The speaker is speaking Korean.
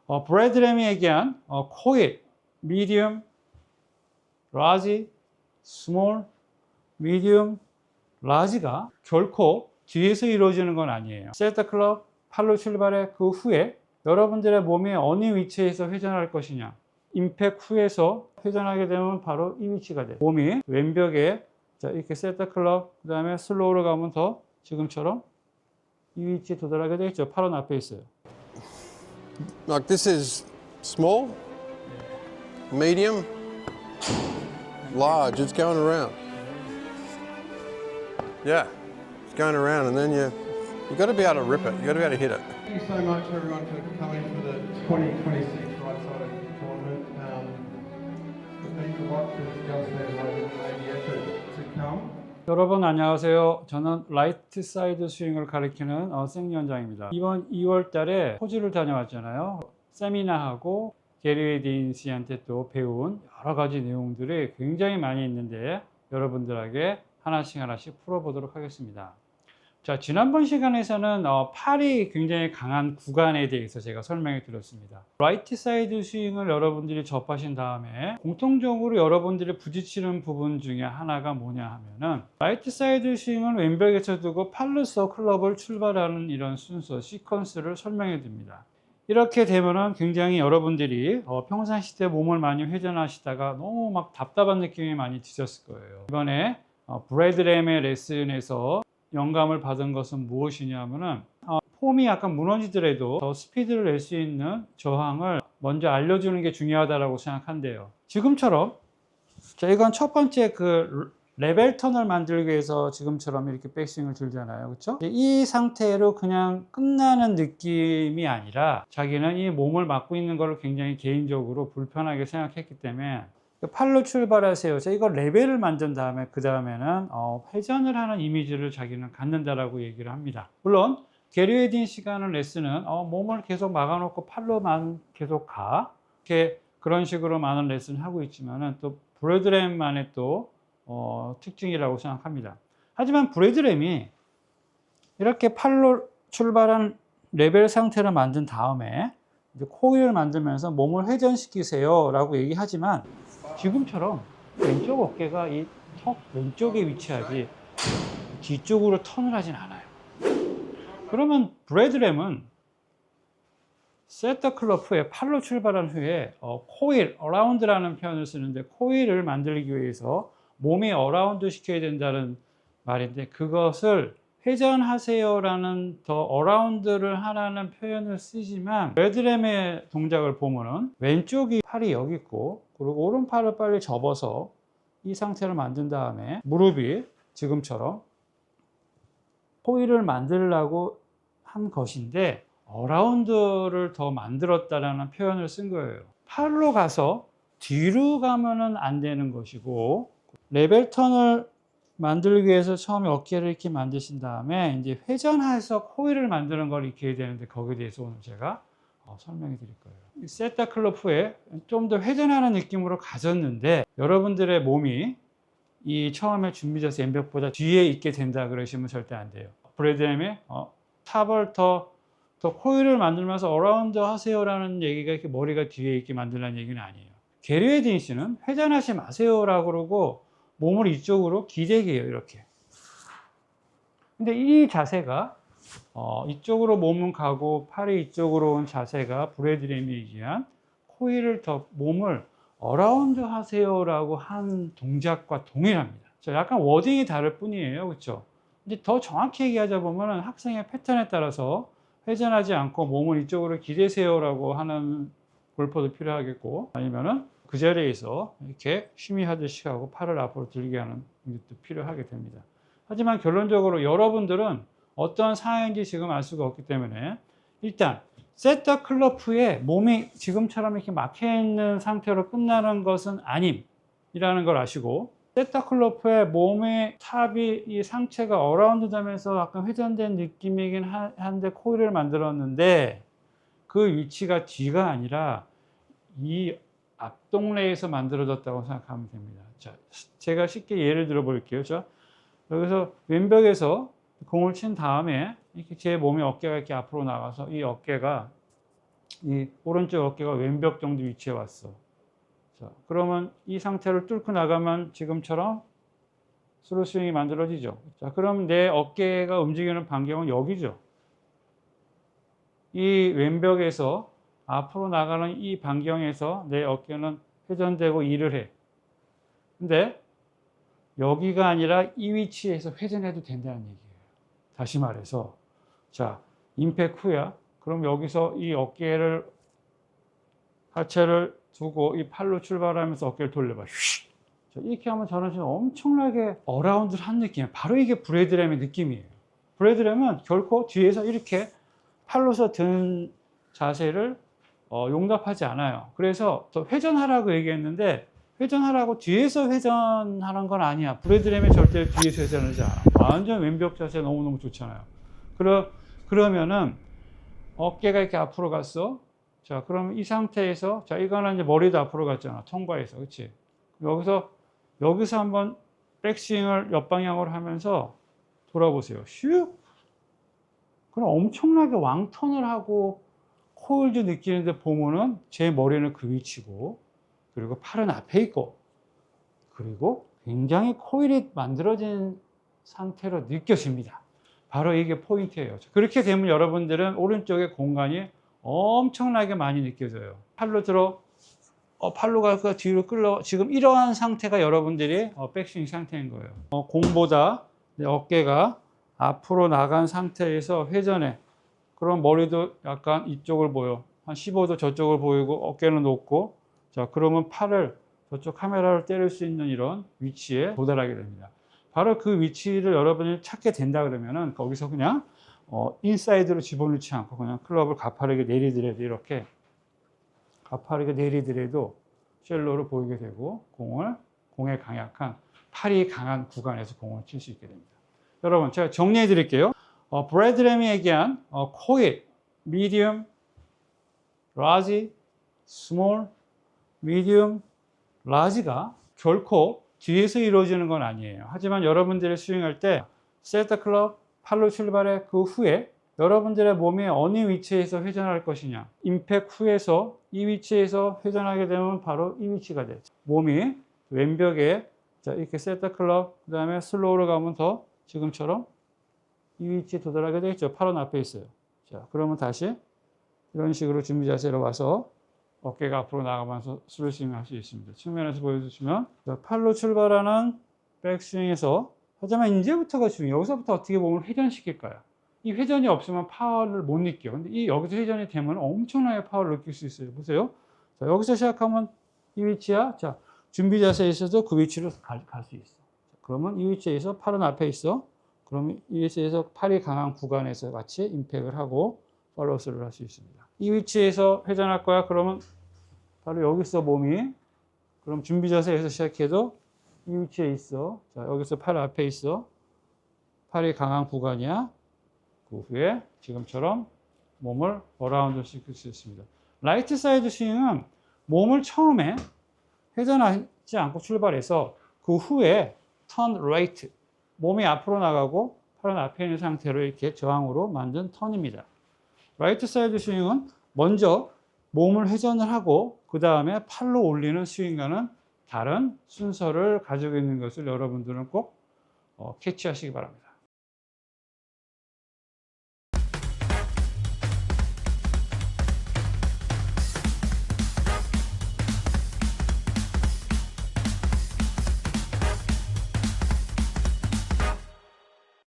브래드램이 얘기한 코일, 미디움, 라지, 스몰, 미디움, 라지가 결코 뒤에서 이루어지는 건 아니에요. 세터 클럽, 팔로 출발의 그 후에 여러분들의 몸이 어느 위치에서 회전할 것이냐, 임팩 후에서 회전하게 되면 바로 이 위치가 돼요. 몸이 왼벽에 자, 이렇게 세터 클럽, 그 다음에 슬로우로 가면 더 지금처럼 이 위치에 도달하게 되겠죠. 팔은 앞에 있어요. Like this is small, medium, large. It's going around. Yeah, it's going around, and then you got to be able to rip it. You got to be able to hit it. Thank you so much, everyone, for coming for the 2026 right-sided tournament. Thanks a lot to Justin and Logan who made the effort to come. 여러분 안녕하세요. 저는 라이트 사이드 스윙을 가리키는 생위원장입니다. 이번 2월 달에 호주를 다녀왔잖아요. 세미나하고 게리 딘시한테 또 배운 여러 가지 내용들이 굉장히 많이 있는데 여러분들에게 하나씩 풀어보도록 하겠습니다. 자, 지난번 시간에서는 팔이 굉장히 강한 구간에 대해서 제가 설명해 드렸습니다. 라이트 사이드 스윙을 여러분들이 접하신 다음에 공통적으로 여러분들이 부딪히는 부분 중에 하나가 뭐냐 하면은 라이트 사이드 스윙을 왼벽에서 두고 팔로서 클럽을 출발하는 이런 순서, 시퀀스를 설명해 드립니다. 이렇게 되면은 굉장히 여러분들이 평상시때 몸을 많이 회전하시다가 너무 막 답답한 느낌이 많이 드셨을 거예요. 이번에 브래드램의 레슨에서 영감을 받은 것은 무엇이냐면은 폼이 약간 무너지더라도 더 스피드를 낼 수 있는 저항을 먼저 알려주는 게 중요하다고 생각한대요. 지금처럼 자, 이건 첫 번째 그 레벨 턴을 만들기 위해서 지금처럼 이렇게 백스윙을 들잖아요. 그렇죠? 이 상태로 그냥 끝나는 느낌이 아니라 자기는 이 몸을 맡고 있는 것을 굉장히 개인적으로 불편하게 생각했기 때문에 팔로 출발하세요. 자, 이거 레벨을 만든 다음에 그 다음에는 회전을 하는 이미지를 자기는 갖는다라고 얘기를 합니다. 물론 게리 딘 시간을 레슨은 몸을 계속 막아놓고 팔로만 계속 가 이렇게 그런 식으로 많은 레슨을 하고 있지만은 또 브래드램만의 또 특징이라고 생각합니다. 하지만 브래드램이 이렇게 팔로 출발한 레벨 상태를 만든 다음에 이제 코일을 만들면서 몸을 회전시키세요 라고 얘기하지만 지금처럼 왼쪽 어깨가 이 턱 왼쪽에 위치하지 뒤쪽으로 턴을 하진 않아요. 그러면 브래드램은 세터 클럽 후에 팔로 출발한 후에 코일, 어라운드라는 표현을 쓰는데 코일을 만들기 위해서 몸이 어라운드 시켜야 된다는 말인데 그것을 회전하세요라는 더 어라운드를 하라는 표현을 쓰지만 브래드램의 동작을 보면은 왼쪽이 팔이 여기 있고 그리고 오른팔을 빨리 접어서 이 상태를 만든 다음에 무릎이 지금처럼 코일을 만들려고 한 것인데 어라운드를 더 만들었다라는 표현을 쓴 거예요. 팔로 가서 뒤로 가면은 안 되는 것이고 레벨 턴을 만들기 위해서 처음에 어깨를 이렇게 만드신 다음에 이제 회전해서 코일을 만드는 걸 익혀야 되는데 거기에 대해서 오늘 제가 설명해 드릴 거예요. 세터 클럽 후에 좀 더 회전하는 느낌으로 가졌는데 여러분들의 몸이 이 처음에 준비돼서 왼벽보다 뒤에 있게 된다 그러시면 절대 안 돼요. 브래드램이 탑을 더 코일을 만들면서 어라운드 하세요라는 얘기가 이렇게 머리가 뒤에 있게 만들라는 얘기는 아니에요. 게리 딘시는 회전하지 마세요라고 그러고 몸을 이쪽으로 기대게 해요. 이렇게. 근데 이 자세가 이쪽으로 몸은 가고 팔이 이쪽으로 온 자세가 브래드램이 얘기한 코일을 더 몸을 어라운드 하세요라고 한 동작과 동일합니다. 약간 워딩이 다를 뿐이에요. 그렇죠? 근데 더 정확히 얘기하자 보면 학생의 패턴에 따라서 회전하지 않고 몸을 이쪽으로 기대세요라고 하는 골퍼도 필요하겠고 아니면은 그 자리에서 이렇게 쉬미하듯이 하고 팔을 앞으로 들게 하는 것도 필요하게 됩니다. 하지만 결론적으로 여러분들은 어떤 상황인지 지금 알 수가 없기 때문에 일단 세터 클럽 후에 몸이 지금처럼 이렇게 막혀있는 상태로 끝나는 것은 아님이라는 걸 아시고 세터 클럽 후에 몸의 탑이 이 상체가 어라운드 되면서 약간 회전된 느낌이긴 한데 코일을 만들었는데 그 위치가 뒤가 아니라 이 앞동래에서 만들어졌다고 생각하면 됩니다. 자, 제가 쉽게 예를 들어 볼게요. 자, 여기서 왼벽에서 공을 친 다음에 이렇게 제 몸의 어깨가 이렇게 앞으로 나가서 이 어깨가 이 오른쪽 어깨가 왼벽 정도 위치에 왔어. 자, 그러면 이 상태를 뚫고 나가면 지금처럼 스루 스윙이 만들어지죠. 자, 그럼 내 어깨가 움직이는 반경은 여기죠. 이 왼벽에서 앞으로 나가는 이 반경에서 내 어깨는 회전되고 일을 해. 근데 여기가 아니라 이 위치에서 회전해도 된다는 얘기예요. 다시 말해서, 자, 임팩 후야. 그럼 여기서 이 어깨를, 하체를 두고 이 팔로 출발하면서 어깨를 돌려봐. 휙! 자, 이렇게 하면 저는 지금 엄청나게 어라운드를 한 느낌이에요. 바로 이게 브래드램의 느낌이에요. 브래드램은 결코 뒤에서 이렇게 팔로서 든 자세를 용납하지 않아요. 그래서 더 회전하라고 얘기했는데, 회전하라고 뒤에서 회전하는 건 아니야. 브래드램이 절대 뒤에서 회전하지 않아. 완전 왼벽 자세 너무너무 좋잖아요. 그러면은 어깨가 이렇게 앞으로 갔어. 자, 그럼 이 상태에서, 자, 이거는 이제 머리도 앞으로 갔잖아. 통과해서. 그치? 여기서 한번 백스윙을 옆방향으로 하면서 돌아보세요. 슉! 그럼 엄청나게 왕턴을 하고 코일도 느끼는데 보면은 제 머리는 그 위치고, 그리고 팔은 앞에 있고, 그리고 굉장히 코일이 만들어진 상태로 느껴집니다. 바로 이게 포인트예요. 그렇게 되면 여러분들은 오른쪽의 공간이 엄청나게 많이 느껴져요. 팔로 들어, 팔로가 뒤로 끌러, 지금 이러한 상태가 여러분들이 백스윙 상태인 거예요. 공보다 내 어깨가 앞으로 나간 상태에서 회전해. 그럼 머리도 약간 이쪽을 보여. 한 15도 저쪽을 보이고 어깨는 높고, 자, 그러면 팔을 저쪽 카메라를 때릴 수 있는 이런 위치에 도달하게 됩니다. 바로 그 위치를 여러분이 찾게 된다 그러면은 거기서 그냥 인사이드로 집어넣지 않고 그냥 클럽을 가파르게 내리더라도 이렇게 가파르게 내리더라도 쉘로로 보이게 되고 공에 강약한 팔이 강한 구간에서 공을 칠 수 있게 됩니다. 여러분 제가 정리해 드릴게요. 브래드램이 얘기한 코일, 미디움, 라지, 스몰, 미디움, 라지가 결코 뒤에서 이루어지는 건 아니에요. 하지만 여러분들이 스윙할 때 세트 클럽, 팔로 출발해 그 후에 여러분들의 몸이 어느 위치에서 회전할 것이냐. 임팩 후에서 이 위치에서 회전하게 되면 바로 이 위치가 돼요. 몸이 왼벽에 자, 이렇게 세트 클럽, 그 다음에 슬로우로 가면 더 지금처럼 이 위치에 도달하게 되겠죠. 팔은 앞에 있어요. 자, 그러면 다시 이런 식으로 준비 자세로 와서 어깨가 앞으로 나가면서 스루 스윙 할 수 있습니다. 측면에서 보여주시면 팔로 출발하는 백스윙에서 하지만 이제부터가 중요해요. 여기서부터 어떻게 보면 회전시킬까요? 이 회전이 없으면 파워를 못 느껴요. 근데 여기서 회전이 되면 엄청나게 파워를 느낄 수 있어요. 보세요. 자, 여기서 시작하면 이 위치야. 자, 준비 자세에 있어도 그 위치로 갈 수 있어. 그러면 이 위치에서 팔은 앞에 있어. 그러면 이 위치에서 팔이 강한 구간에서 같이 임팩을 하고 팔로우스를 할 수 있습니다. 이 위치에서 회전할 거야. 그러면 바로 여기서 몸이 그럼 준비 자세에서 시작해도 이 위치에 있어. 자, 여기서 팔 앞에 있어. 팔이 강한 구간이야. 그 후에 지금처럼 몸을 어라운드 시킬 수 있습니다. 라이트 사이드 스윙은 몸을 처음에 회전하지 않고 출발해서 그 후에 턴 라이트, 몸이 앞으로 나가고 팔은 앞에 있는 상태로 이렇게 저항으로 만든 턴입니다. 라이트 사이드 스윙은 먼저 몸을 회전을 하고 그 다음에 팔로 올리는 스윙과는 다른 순서를 가지고 있는 것을 여러분들은 꼭 캐치하시기 바랍니다.